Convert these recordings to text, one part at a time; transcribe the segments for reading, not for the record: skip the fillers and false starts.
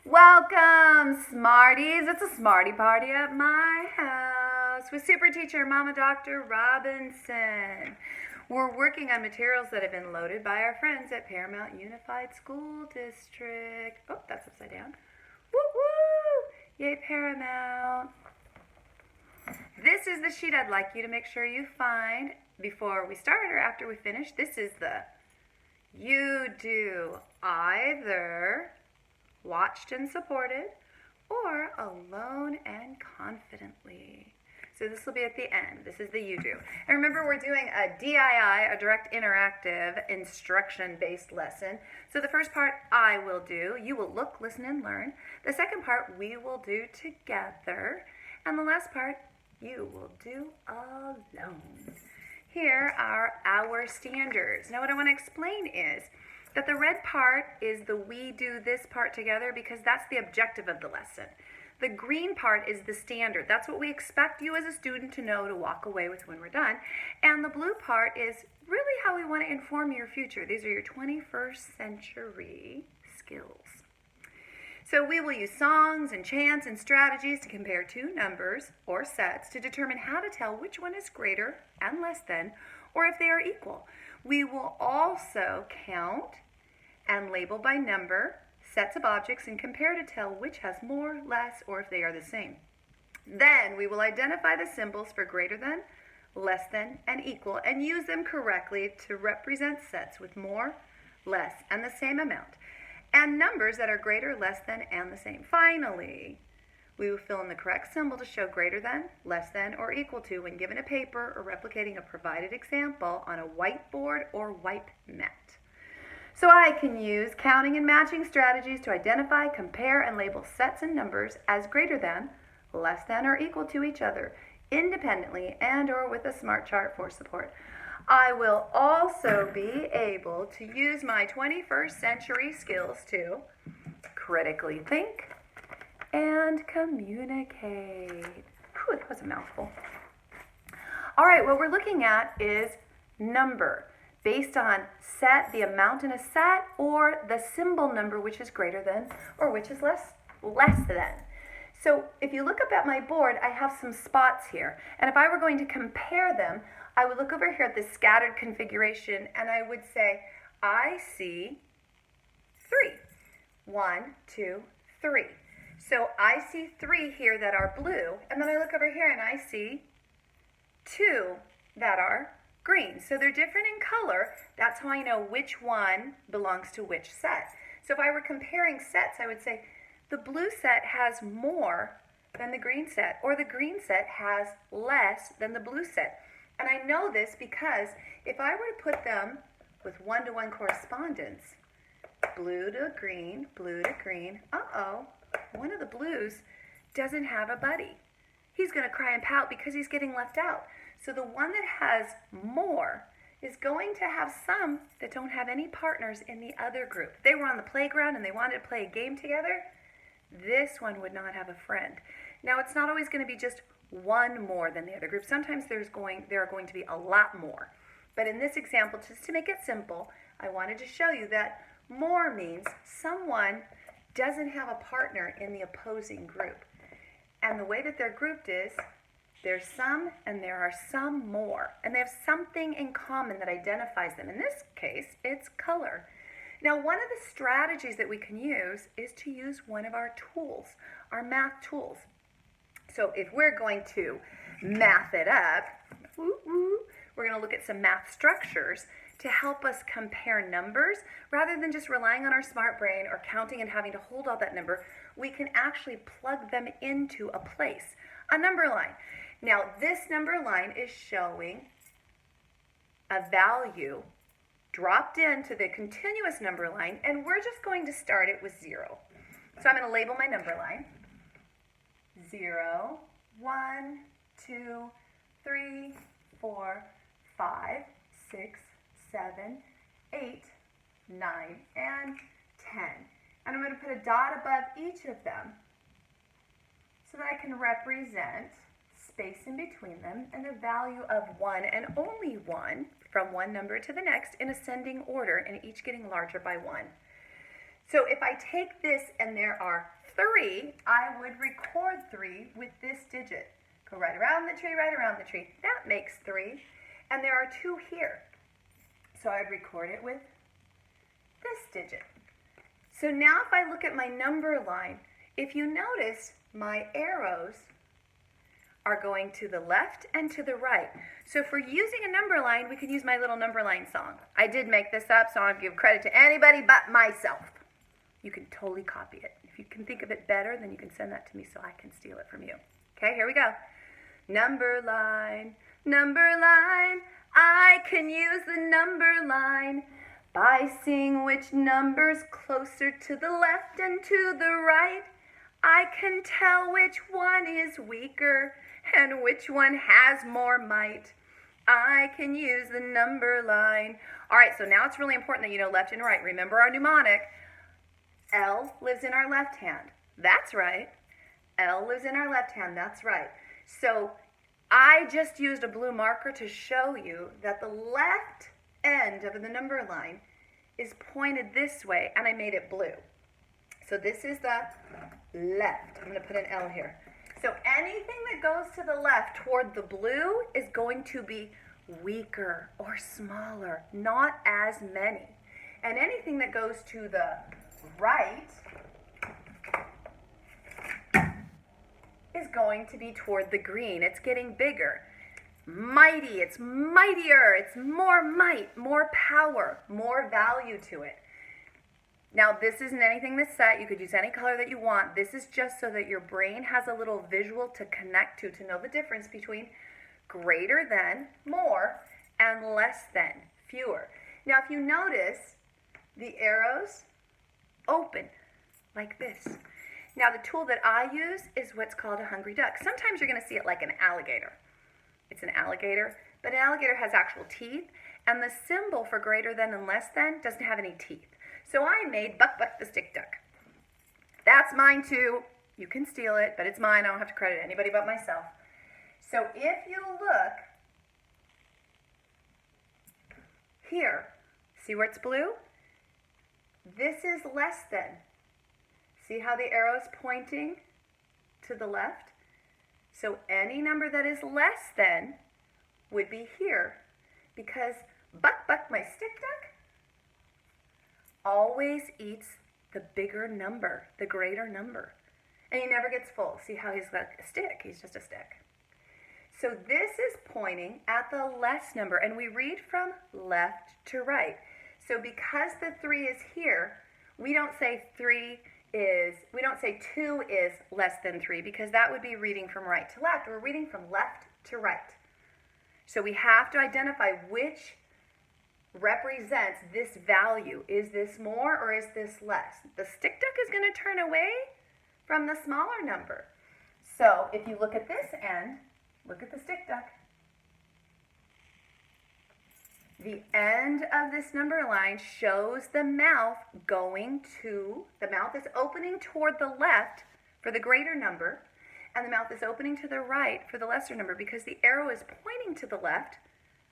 Welcome, Smarties. It's a Smarty Party at my house with Super Teacher Mama Dr. Robinson. We're working on materials that have been loaded by our friends at Paramount Unified School District. Oh, that's upside down. Woo woo! Yay, Paramount. This is the sheet I'd like you to make sure you find before we start or after we finish. This is the you do either watched and supported, or alone and confidently. So this will be at the end. This is the you do. And remember, we're doing a DII, a direct interactive instruction-based lesson. So the first part I will do. You will look, listen, and learn. The second part we will do together. And the last part you will do alone. Here are our standards. Now what I want to explain is that the red part is the we do this part together because that's the objective of the lesson. The green part is the standard. That's what we expect you as a student to know to walk away with when we're done. And the blue part is really how we want to inform your future. These are your 21st century skills. So we will use songs and chants and strategies to compare two numbers or sets to determine how to tell which one is greater and less than, or if they are equal. We will also count and label by number sets of objects and compare to tell which has more, less, or if they are the same. Then we will identify the symbols for greater than, less than, and equal and use them correctly to represent sets with more, less, and the same amount, and numbers that are greater, less than, and the same. Finally, we will fill in the correct symbol to show greater than, less than, or equal to when given a paper or replicating a provided example on a whiteboard or wipe mat. So I can use counting and matching strategies to identify, compare, and label sets and numbers as greater than, less than, or equal to each other, independently and or with a smart chart for support. I will also be able to use my 21st century skills to critically think and communicate. Whew, that was a mouthful. All right, what we're looking at is number, based on set, the amount in a set, or the symbol number, which is greater than, or which is less than. So if you look up at my board, I have some spots here. And if I were going to compare them, I would look over here at the scattered configuration, and I would say, I see 3. 1, 2, 3. So I see 3 here that are blue, and then I look over here and I see 2 that are green. So they're different in color. That's how I know which one belongs to which set. So if I were comparing sets, I would say the blue set has more than the green set, or the green set has less than the blue set. And I know this because if I were to put them with one-to-one correspondence, blue to green, one of the blues doesn't have a buddy. He's going to cry and pout because he's getting left out. So the one that has more is going to have some that don't have any partners in the other group. If they were on the playground and they wanted to play a game together, this one would not have a friend. Now, it's not always going to be just one more than the other group. Sometimes there are going to be a lot more. But in this example, just to make it simple, I wanted to show you that more means someone doesn't have a partner in the opposing group. And the way that they're grouped is there's some and there are some more. And they have something in common that identifies them. In this case, it's color. Now, one of the strategies that we can use is to use one of our tools, our math tools. So if we're going to math it up, we're going to look at some math structures to help us compare numbers. Rather than just relying on our smart brain or counting and having to hold all that number, we can actually plug them into a place, a number line. Now, this number line is showing a value dropped into the continuous number line, and we're just going to start it with 0. So I'm going to label my number line. 0, 1, 2, 3, 4, 5, 6, 7, 8, 9, and 10. And I'm going to put a dot above each of them so that I can represent space in between them and the value of 1 and only 1 from one number to the next in ascending order, and each getting larger by 1. So if I take this and there are 3, I would record 3 with this digit. Go right around the tree, right around the tree. That makes 3. And there are 2 here. So I'd record it with this digit. So now if I look at my number line, if you notice, my arrows are going to the left and to the right. So if we're using a number line, we could use my little number line song. I did make this up, so I don't give credit to anybody but myself. You can totally copy it. If you can think of it better, then you can send that to me so I can steal it from you. Okay, here we go. Number line, I can use the number line by seeing which number's closer to the left and to the right. I can tell which one is weaker and which one has more might. I can use the number line. All right, so now it's really important that you know left and right. Remember our mnemonic. L lives in our left hand. That's right. L lives in our left hand. That's right. So I just used a blue marker to show you that the left end of the number line is pointed this way, and I made it blue. So this is the left. I'm going to put an L here. So anything that goes to the left toward the blue is going to be weaker or smaller, not as many. And anything that goes to the right is going to be toward the green. It's getting bigger. Mighty, it's mightier, it's more might, more power, more value to it. Now, this isn't anything that's set. You could use any color that you want. This is just so that your brain has a little visual to connect to know the difference between greater than, more, and less than, fewer. Now, if you notice, the arrows open like this. Now, the tool that I use is what's called a hungry duck. Sometimes you're going to see it like an alligator. It's an alligator, but an alligator has actual teeth, and the symbol for greater than and less than doesn't have any teeth. So I made Buck Buck the stick duck. That's mine too. You can steal it, but it's mine. I don't have to credit anybody but myself. So if you look here, see where it's blue? This is less than. See how the arrow's pointing to the left? So any number that is less than would be here, because Buck Buck, my stick duck, always eats the bigger number, the greater number. And he never gets full. See how he's like a stick? He's just a stick. So this is pointing at the less number, and we read from left to right. So because the 3 is here, we don't say 2 is less than 3, because that would be reading from right to left. We're reading from left to right. So we have to identify which represents this value. Is this more or is this less? The stick duck is going to turn away from the smaller number. So if you look at this end, look at the stick duck. The end of this number line shows the mouth the mouth is opening toward the left for the greater number, and the mouth is opening to the right for the lesser number, because the arrow is pointing to the left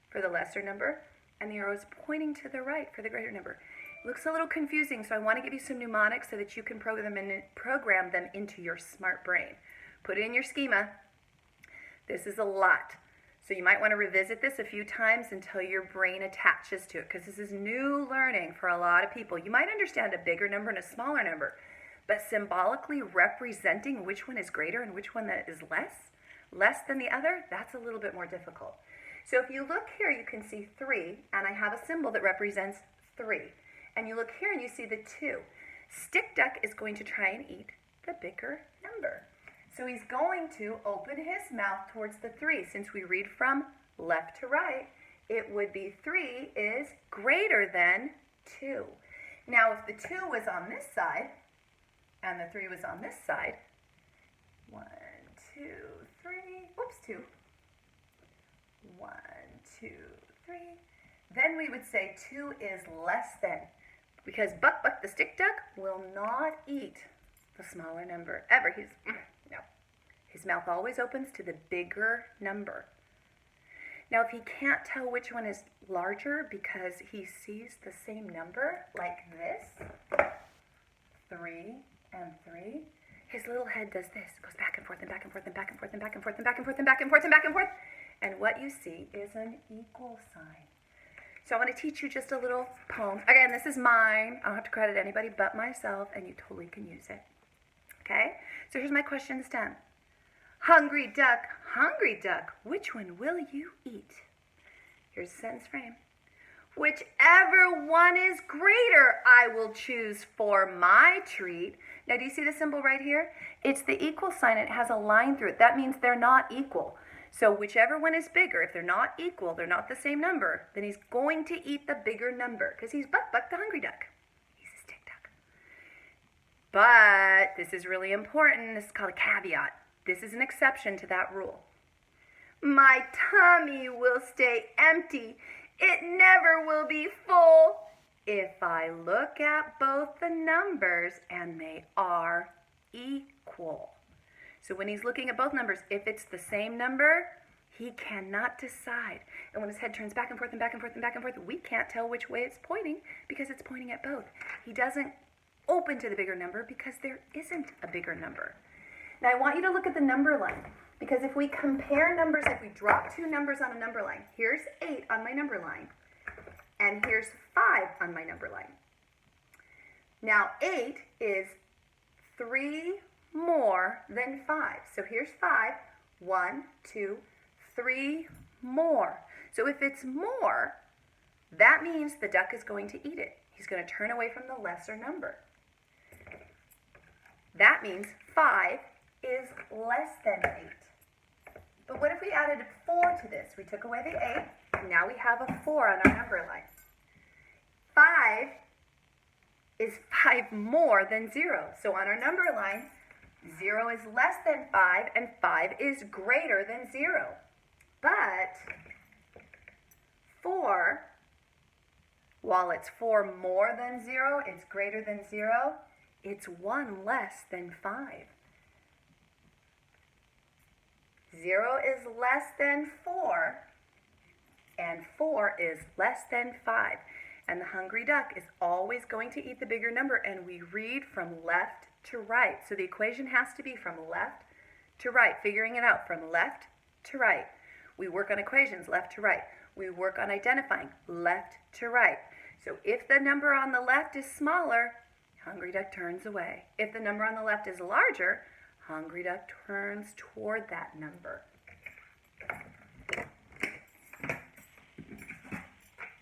for the lesser number, and the arrow is pointing to the right for the greater number. It looks a little confusing, so I want to give you some mnemonics so that you can program them into your smart brain. Put it in your schema. This is a lot. So you might want to revisit this a few times until your brain attaches to it, because this is new learning for a lot of people. You might understand a bigger number and a smaller number, but symbolically representing which one is greater and which one that is less than the other, that's a little bit more difficult. So if you look here, you can see 3, and I have a symbol that represents 3. And you look here and you see the 2. Stick duck is going to try and eat the bigger number. So he's going to open his mouth towards the 3. Since we read from left to right, it would be 3 is greater than 2. Now, if the 2 was on this side and the 3 was on this side, 1, 2, 3, oops, 2. 1, 2, 3. Then we would say 2 is less than, because Buck Buck the stick duck will not eat the smaller number ever. No. His mouth always opens to the bigger number. Now, if he can't tell which one is larger because he sees the same number like this, 3 and 3. His little head does this, goes back and forth and back and forth and back and forth and back and forth and back and forth and back and forth and back and forth. And what you see is an equal sign. So I want to teach you just a little poem. Again, this is mine. I don't have to credit anybody but myself, and you totally can use it. Okay? So here's my question stem. Hungry duck, which one will you eat? Here's the sentence frame. Whichever one is greater, I will choose for my treat. Now, do you see the symbol right here? It's the equal sign. It has a line through it. That means they're not equal. So whichever one is bigger, if they're not equal, they're not the same number, then he's going to eat the bigger number because he's Buck the hungry duck. He's a stick duck. But this is really important. This is called a caveat. This is an exception to that rule. My tummy will stay empty. It never will be full if I look at both the numbers and they are equal. So when he's looking at both numbers, if it's the same number, he cannot decide. And when his head turns back and forth and back and forth and back and forth, we can't tell which way it's pointing because it's pointing at both. He doesn't open to the bigger number because there isn't a bigger number. Now I want you to look at the number line because if we compare numbers, if we drop two numbers on a number line, here's 8 on my number line and here's 5 on my number line. Now 8 is 3 more than 5. So here's 5. 1, 2, 3 more. So if it's more, that means the duck is going to eat it. He's going to turn away from the lesser number. That means 5 is less than 8. But what if we added 4 to this? We took away the 8, and now we have a 4 on our number line. 5 is 5 more than 0. So on our number line, 0 is less than 5, and 5 is greater than 0. But 4, while it's 4 more than 0, it's greater than 0, it's 1 less than 5. 0 is less than 4, and 4 is less than 5. And the hungry duck is always going to eat the bigger number, and we read from left to right. So the equation has to be from left to right, figuring it out from left to right. We work on equations left to right. We work on identifying left to right. So if the number on the left is smaller, hungry duck turns away. If the number on the left is larger, hungry duck turns toward that number.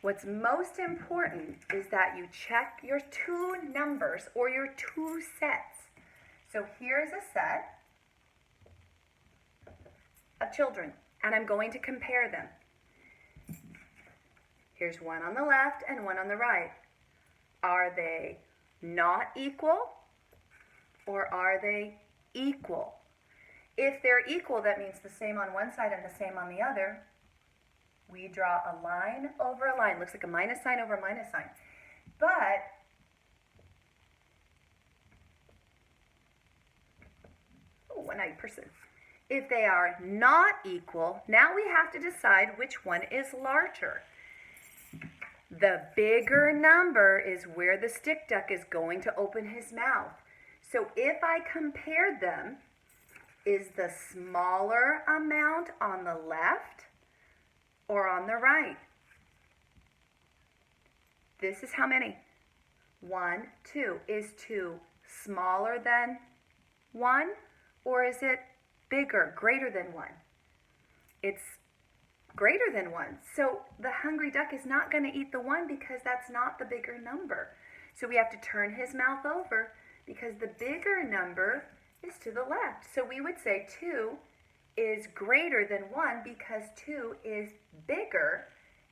What's most important is that you check your two numbers or your two sets. So here's a set of children, and I'm going to compare them. Here's one on the left and one on the right. Are they not equal or are they equal? If they're equal, that means the same on one side and the same on the other. We draw a line over a line. Looks like a minus sign over a minus sign. But a nice person. If they are not equal, now we have to decide which one is larger. The bigger number is where the stick duck is going to open his mouth. So if I compared them, is the smaller amount on the left or on the right? This is how many? 1, 2. Is 2 smaller than 1? Or is it bigger, greater than 1? It's greater than 1. So the hungry duck is not going to eat the 1 because that's not the bigger number. So we have to turn his mouth over because the bigger number is to the left. So we would say 2 is greater than 1 because 2 is bigger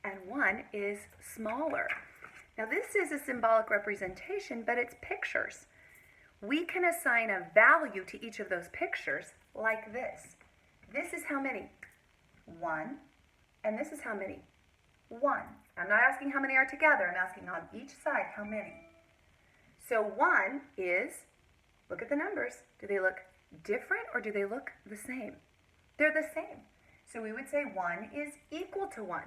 and 1 is smaller. Now this is a symbolic representation, but it's pictures. We can assign a value to each of those pictures like this. This is how many? 1. And this is how many? 1. I'm not asking how many are together. I'm asking on each side how many. So 1 is, look at the numbers. Do they look different or do they look the same? They're the same. So we would say 1 is equal to 1.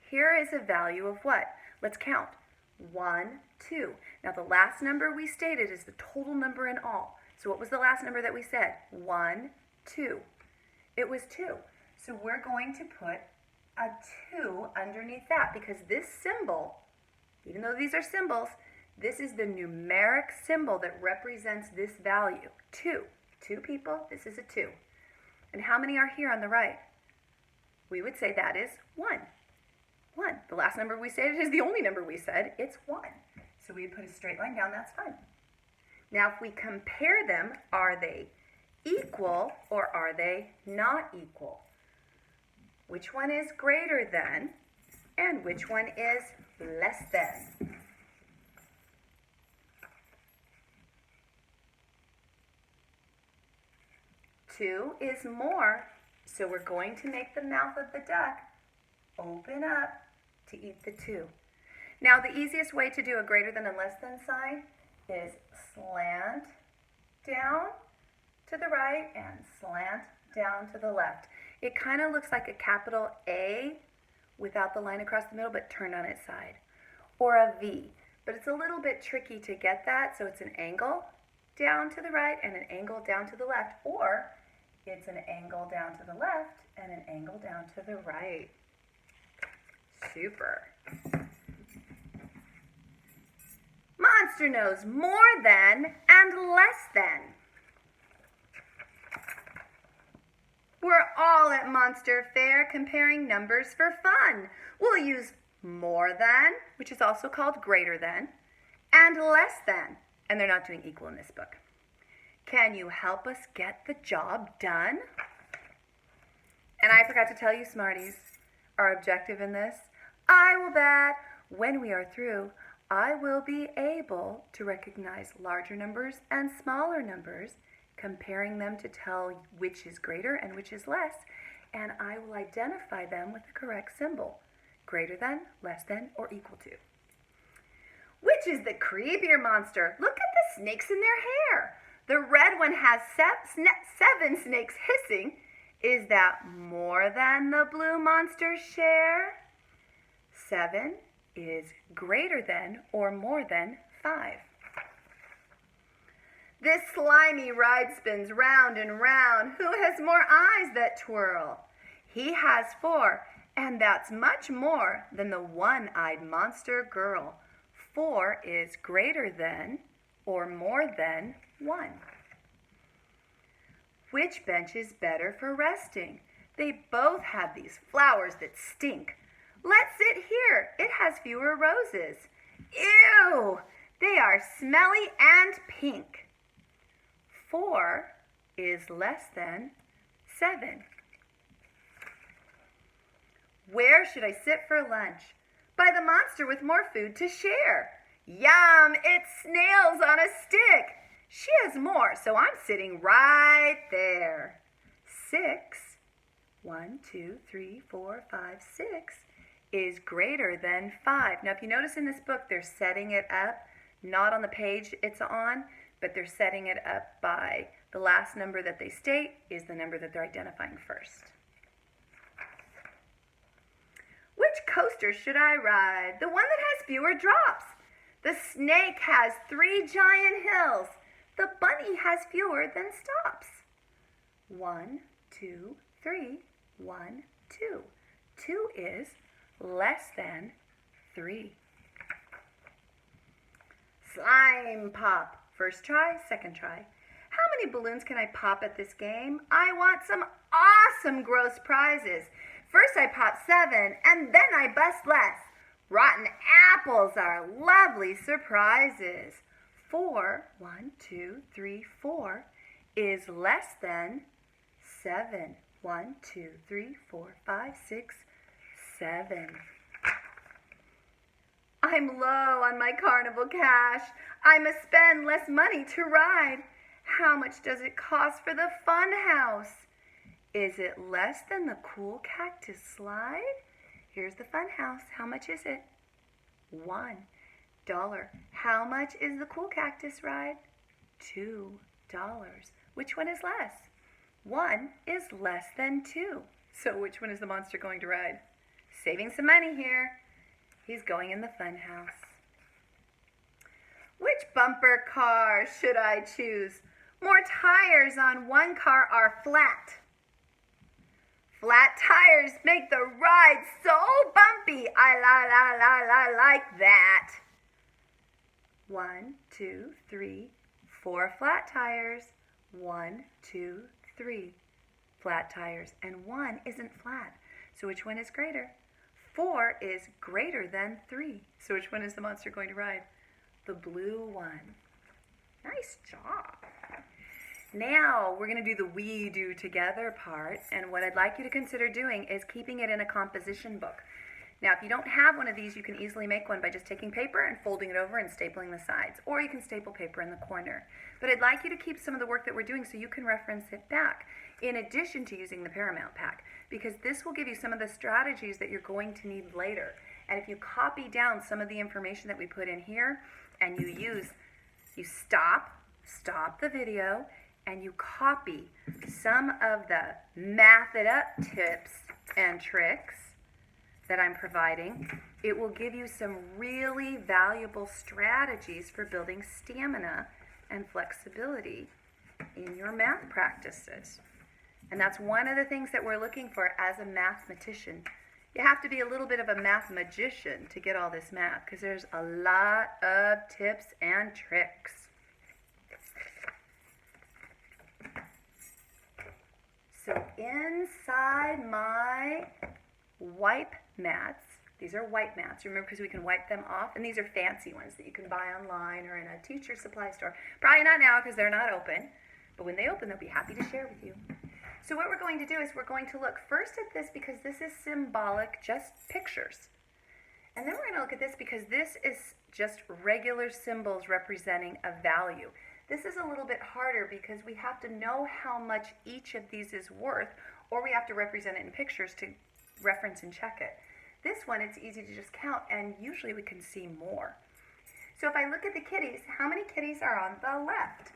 Here is a value of what? Let's count. 1, 2. Now the last number we stated is the total number in all. So what was the last number that we said? 1, 2. It was 2. So we're going to put a 2 underneath that because this symbol, even though these are symbols, this is the numeric symbol that represents this value. 2. 2 people, this is a 2. And how many are here on the right? We would say that is 1. 1. The last number we said is the only number we said. It's 1. So we put a straight line down. That's fine. Now if we compare them, are they equal or are they not equal? Which one is greater than and which one is less than? Two is more, so we're going to make the mouth of the duck open up to eat the 2. Now the easiest way to do a greater than and less than sign is slant down to the right and slant down to the left. It kind of looks like a capital A without the line across the middle but turned on its side. Or a V, but it's a little bit tricky to get that, so it's an angle down to the right and an angle down to the left, or it's an angle down to the left and an angle down to the right. Super. Monster knows more than and less than. We're all at Monster Fair comparing numbers for fun. We'll use more than, which is also called greater than, and less than, and they're not doing equal in this book. Can you help us get the job done? And I forgot to tell you, Smarties, our objective in this, I will bet when we are through, I will be able to recognize larger numbers and smaller numbers, comparing them to tell which is greater and which is less, and I will identify them with the correct symbol, greater than, less than, or equal to. Which is the creepier monster? Look at the snakes in their hair. The red one has 7 snakes hissing. Is that more than the blue monster's share? 7 is greater than or more than 5. This slimy ride spins round and round. Who has more eyes that twirl? He has 4, and that's much more than the one-eyed monster girl. 4 is greater than or more than 1. Which bench is better for resting? They both have these flowers that stink. Let's sit here. It has fewer roses. Ew! They are smelly and pink. 4 is less than 7. Where should I sit for lunch? By the monster with more food to share. Yum! It's snails on a stick. She has more, so I'm sitting right there. 6, 1, 2, 3, 4, 5, 6 is greater than 5. Now, if you notice in this book, they're setting it up, not on the page it's on, but they're setting it up by the last number that they state is the number that they're identifying first. Which coaster should I ride? The one that has fewer drops. The snake has 3 giant hills. The bunny has fewer than stops. 1, 2, 3, 1, 2. 2 is less than 3. Slime pop. First try, second try. How many balloons can I pop at this game? I want some awesome gross prizes. First I pop 7, and then I bust less. Rotten apples are lovely surprises. 4, 1, 2, 3, 4 is less than 7. 1, 2, 3, 4, 5, 6, 7. I'm low on my carnival cash. I must spend less money to ride. How much does it cost for the fun house? Is it less than the cool cactus slide? Here's the fun house. How much is it? $1. How much is the cool cactus ride? $2. Which one is less? 1 is less than 2. So which one is the monster going to ride? Saving some money here. He's going in the fun house. Which bumper car should I choose? More tires on one car are flat. Flat tires make the ride so bumpy. I like that. 1, 2, 3, 4 flat tires. 1, 2, 3 flat tires. And 1 isn't flat. So which one is greater? 4 is greater than 3. So which one is the monster going to ride? The blue one. Nice job. Now we're going to do the we do together part, and what I'd like you to consider doing is keeping it in a composition book. Now if you don't have one of these, you can easily make one by just taking paper and folding it over and stapling the sides, or you can staple paper in the corner. But I'd like you to keep some of the work that we're doing so you can reference it back, in addition to using the Paramount pack, because this will give you some of the strategies that you're going to need later. And if you copy down some of the information that we put in here, and you stop the video, and you copy some of the math it up tips and tricks that I'm providing, it will give you some really valuable strategies for building stamina and flexibility in your math practices. And that's one of the things that we're looking for as a mathematician. You have to be a little bit of a math magician to get all this math, because there's a lot of tips and tricks. So inside my wipe mats, these are wipe mats, remember, because we can wipe them off, and these are fancy ones that you can buy online or in a teacher supply store. Probably not now because they're not open, but when they open, they'll be happy to share with you. So what we're going to do is we're going to look first at this because this is symbolic, just pictures. And then we're going to look at this because this is just regular symbols representing a value. This is a little bit harder because we have to know how much each of these is worth, or we have to represent it in pictures to reference and check it. This one, it's easy to just count, and usually we can see more. So if I look at the kitties, how many kitties are on the left?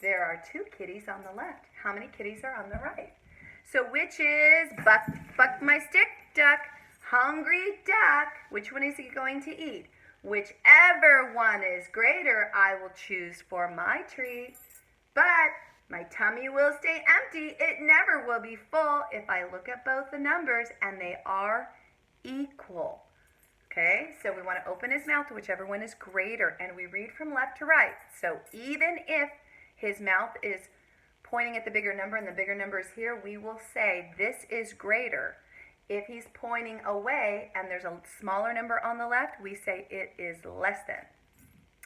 There are 2 kitties on the left. How many kitties are on the right? So which is buck, buck my stick, duck, hungry duck? Which one is he going to eat? Whichever one is greater, I will choose for my treat. But my tummy will stay empty. It never will be full if I look at both the numbers and they are equal. Okay, so we want to open his mouth to whichever one is greater, and we read from left to right. So even if his mouth is pointing at the bigger number and the bigger number is here, we will say this is greater. If he's pointing away and there's a smaller number on the left, we say it is less than.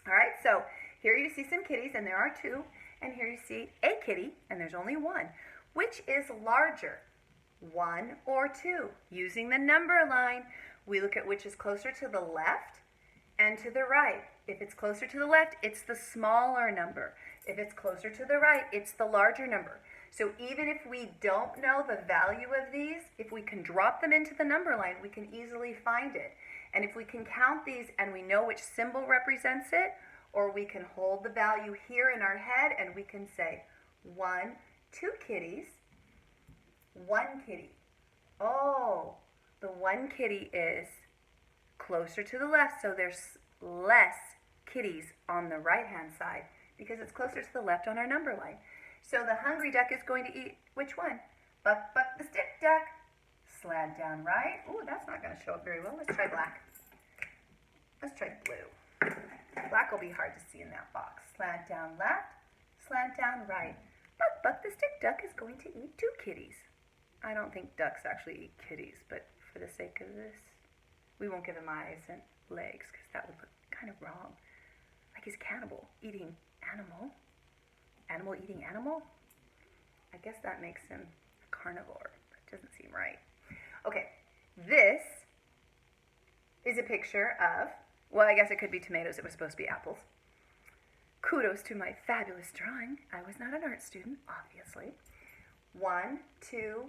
All right, so here you see some kitties, and there are 2. And here you see a kitty, and there's only 1. Which is larger, 1 or 2? Using the number line, we look at which is closer to the left and to the right. If it's closer to the left, it's the smaller number. If it's closer to the right, it's the larger number. So even if we don't know the value of these, if we can drop them into the number line, we can easily find it. And if we can count these and we know which symbol represents it, or we can hold the value here in our head and we can say 1, 2 kitties, 1 kitty. Oh, the 1 kitty is closer to the left, so there's less kitties on the right-hand side because it's closer to the left on our number line. So the hungry duck is going to eat which one? Buck, buck the stick, duck. Slant down right. Ooh, that's not going to show up very well. Let's try black. Let's try blue. Black will be hard to see in that box. Slant down left, slant down right. Buck, buck the stick, duck is going to eat 2 kitties. I don't think ducks actually eat kitties, but for the sake of this, we won't give him eyes and legs because that would look kind of wrong. Like he's cannibal, eating animal. Animal eating animal? I guess that makes him a carnivore. That doesn't seem right. Okay, this is a picture of, well, I guess it could be tomatoes. It was supposed to be apples. Kudos to my fabulous drawing. I was not an art student, obviously. 1, 2,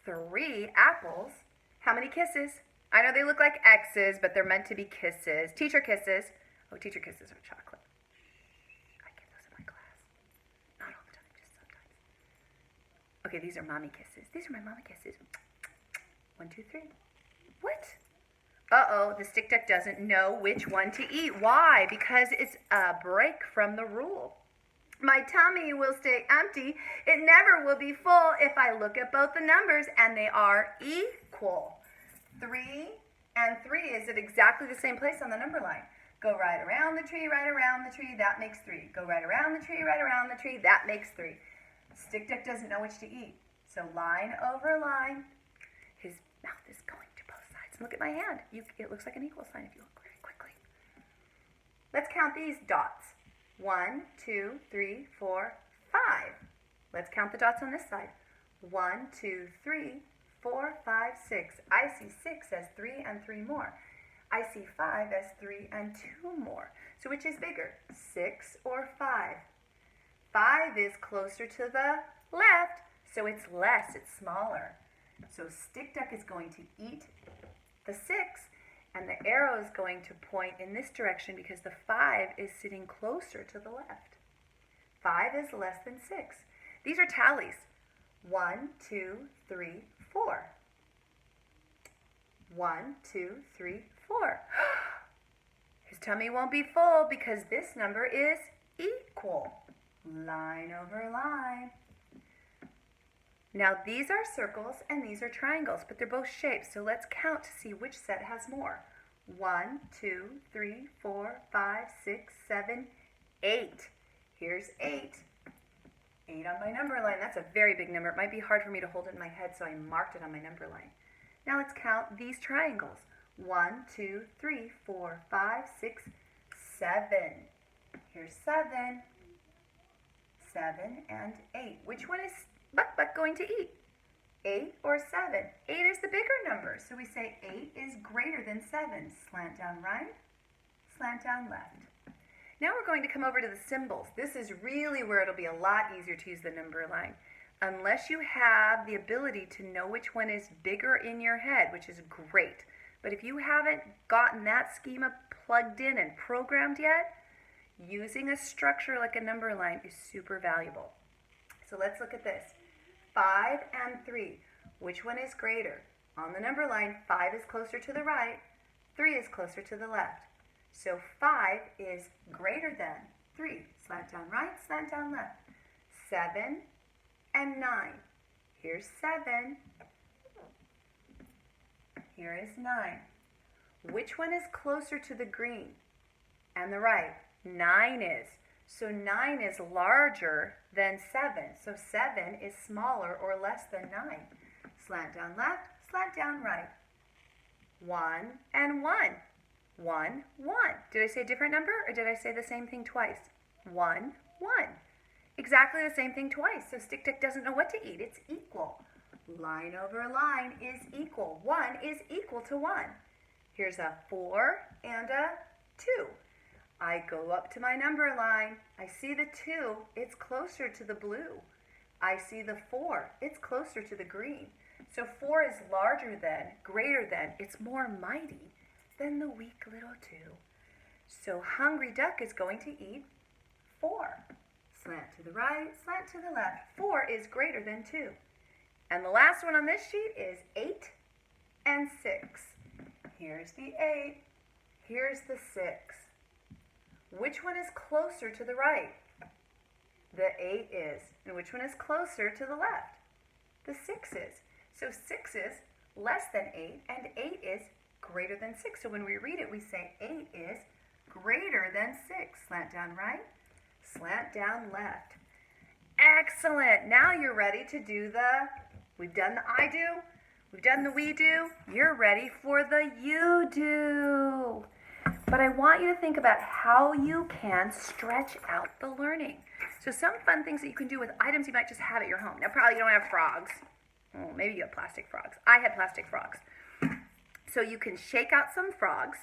3 apples. How many kisses? I know they look like X's, but they're meant to be kisses. Teacher kisses. Oh, teacher kisses are chocolate. I give those in my class. Not all the time, just sometimes. Okay, these are mommy kisses. These are my mommy kisses. 1, 2, 3. What? uh-oh, the stick duck doesn't know which one to eat. Why? Because it's a break from the rule. My tummy will stay empty. It never will be full if I look at both the numbers and they are equal. 3 and 3 is at exactly the same place on the number line. Go right around the tree, right around the tree, that makes 3. Go right around the tree, right around the tree, that makes 3. Stick duck doesn't know which to eat. So line over line. His mouth is going to both sides. Look at my hand. It looks like an equal sign if you look very quickly. Let's count these dots. 1, 2, 3, 4, 5. Let's count the dots on this side. 1, 2, 3, 4, 5, 6. I see 6 as 3 and 3 more. I see 5 as 3 and 2 more. So which is bigger, 6 or 5? 5 is closer to the left, so it's less, it's smaller. So stick duck is going to eat the 6, and the arrow is going to point in this direction because the 5 is sitting closer to the left. 5 is less than 6. These are tallies. 1, 2, 3, 4. 1, 2, 3, 4. His tummy won't be full because this number is equal. Line over line. Now these are circles and these are triangles, but they're both shapes, so let's count to see which set has more. 1, 2, 3, 4, 5, 6, 7, 8. Here's 8. 8 on my number line. That's a very big number. It might be hard for me to hold it in my head, so I marked it on my number line. Now let's count these triangles. 1, 2, 3, 4, 5, 6, 7. Here's 7. 7 and 8. Which one is Buck going to eat? 8 or 7? 8 is the bigger number, so we say 8 is greater than 7. Slant down right, slant down left. Now we're going to come over to the symbols. This is really where it'll be a lot easier to use the number line. Unless you have the ability to know which one is bigger in your head, which is great. But if you haven't gotten that schema plugged in and programmed yet, using a structure like a number line is super valuable. So let's look at this. 5 and 3. Which one is greater? On the number line, 5 is closer to the right, 3 is closer to the left. So 5 is greater than 3. Slant down right, slant down left. 7 and 9. Here's 7. Here is 9. Which one is closer to the green and the right? 9 is. So 9 is larger than 7. So 7 is smaller or less than 9. Slant down left, slant down right. 1 and 1. 1, 1. Did I say a different number or did I say the same thing twice? 1, 1. Exactly the same thing twice. So stick duck doesn't know what to eat. It's equal. Line over line is equal. 1 is equal to 1. Here's a 4 and a 2. I go up to my number line. I see the 2. It's closer to the blue. I see the 4. It's closer to the green. So 4 is larger than, greater than, it's more mighty than the weak little 2. So hungry duck is going to eat 4. Slant to the right, slant to the left. 4 is greater than 2. And the last one on this sheet is 8 and 6. Here's the 8. Here's the 6. Which one is closer to the right? The 8 is. And which one is closer to the left? The 6 is. So 6 is less than 8, and 8 is greater than 6. So when we read it, we say 8 is greater than 6. Slant down right, slant down left. Excellent. Now you're ready to do we've done the I do, we've done the we do. You're ready for the you do. But I want you to think about how you can stretch out the learning. So some fun things that you can do with items you might just have at your home. Now probably you don't have frogs. Oh, maybe you have plastic frogs. I had plastic frogs. So you can shake out some frogs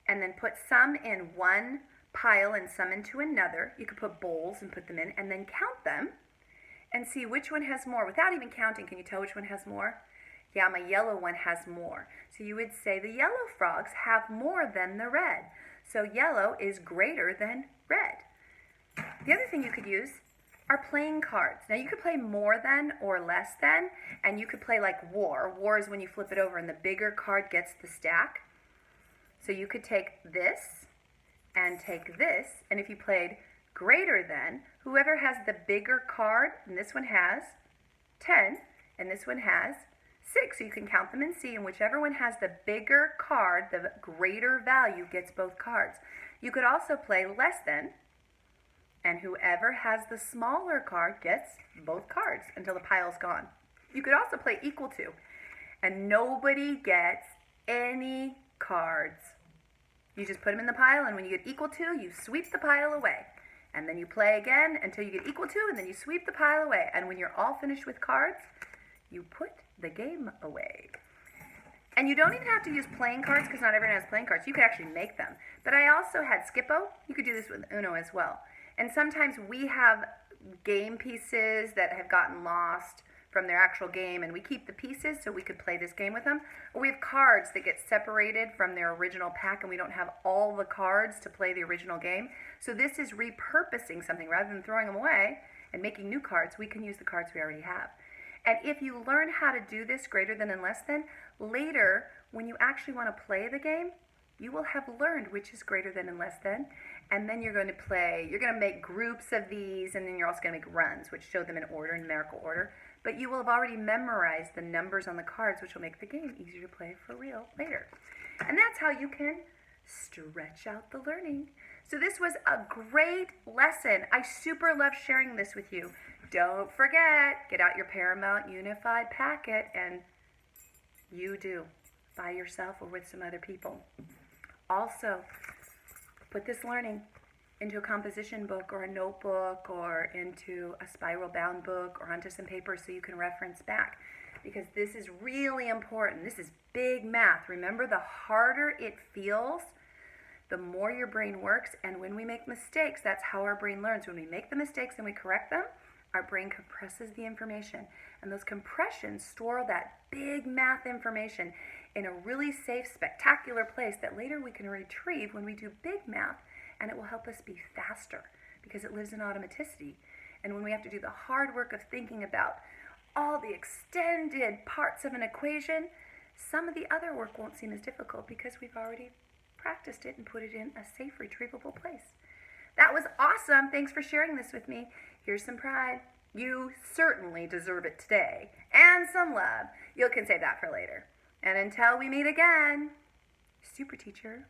and then put some in one pile and some into another. You could put bowls and put them in and then count them and see which one has more. Without even counting, can you tell which one has more? Yeah, my yellow one has more. So you would say the yellow frogs have more than the red. So yellow is greater than red. The other thing you could use are playing cards. Now you could play more than or less than, and you could play like war. War is when you flip it over and the bigger card gets the stack. So you could take this and take this, and if you played greater than, whoever has the bigger card, and this one has 10, and this one has 6, so you can count them and see, and whichever one has the bigger card, the greater value, gets both cards. You could also play less than, and whoever has the smaller card gets both cards until the pile's gone. You could also play equal to, and nobody gets any cards. You just put them in the pile, and when you get equal to, you sweep the pile away. And then you play again until you get equal to, and then you sweep the pile away. And when you're all finished with cards, you put the game away. And you don't even have to use playing cards, because not everyone has playing cards. You could actually make them. But I also had Skippo. You could do this with Uno as well. And sometimes we have game pieces that have gotten lost from their actual game, and we keep the pieces so we could play this game with them. Or we have cards that get separated from their original pack, and we don't have all the cards to play the original game. So this is repurposing something. Rather than throwing them away and making new cards, we can use the cards we already have. And if you learn how to do this greater than and less than, later, when you actually want to play the game, you will have learned which is greater than and less than, and then you're going to make groups of these, and then you're also going to make runs, which show them in order, in numerical order. But you will have already memorized the numbers on the cards, which will make the game easier to play for real later. And that's how you can stretch out the learning. So this was a great lesson. I super love sharing this with you. Don't forget, get out your Paramount Unified packet, and you do, by yourself or with some other people. Also, put this learning into a composition book or a notebook or into a spiral bound book or onto some paper so you can reference back, because this is really important. This is big math. Remember, the harder it feels, the more your brain works, and when we make mistakes, that's how our brain learns. When we make the mistakes and we correct them, our brain compresses the information, and those compressions store that big math information in a really safe, spectacular place that later we can retrieve when we do big math, and it will help us be faster because it lives in automaticity. And when we have to do the hard work of thinking about all the extended parts of an equation, some of the other work won't seem as difficult because we've already practiced it and put it in a safe, retrievable place. That was awesome. Thanks for sharing this with me. Here's some pride. You certainly deserve it today. And some love. You can save that for later. And until we meet again, Super Teacher.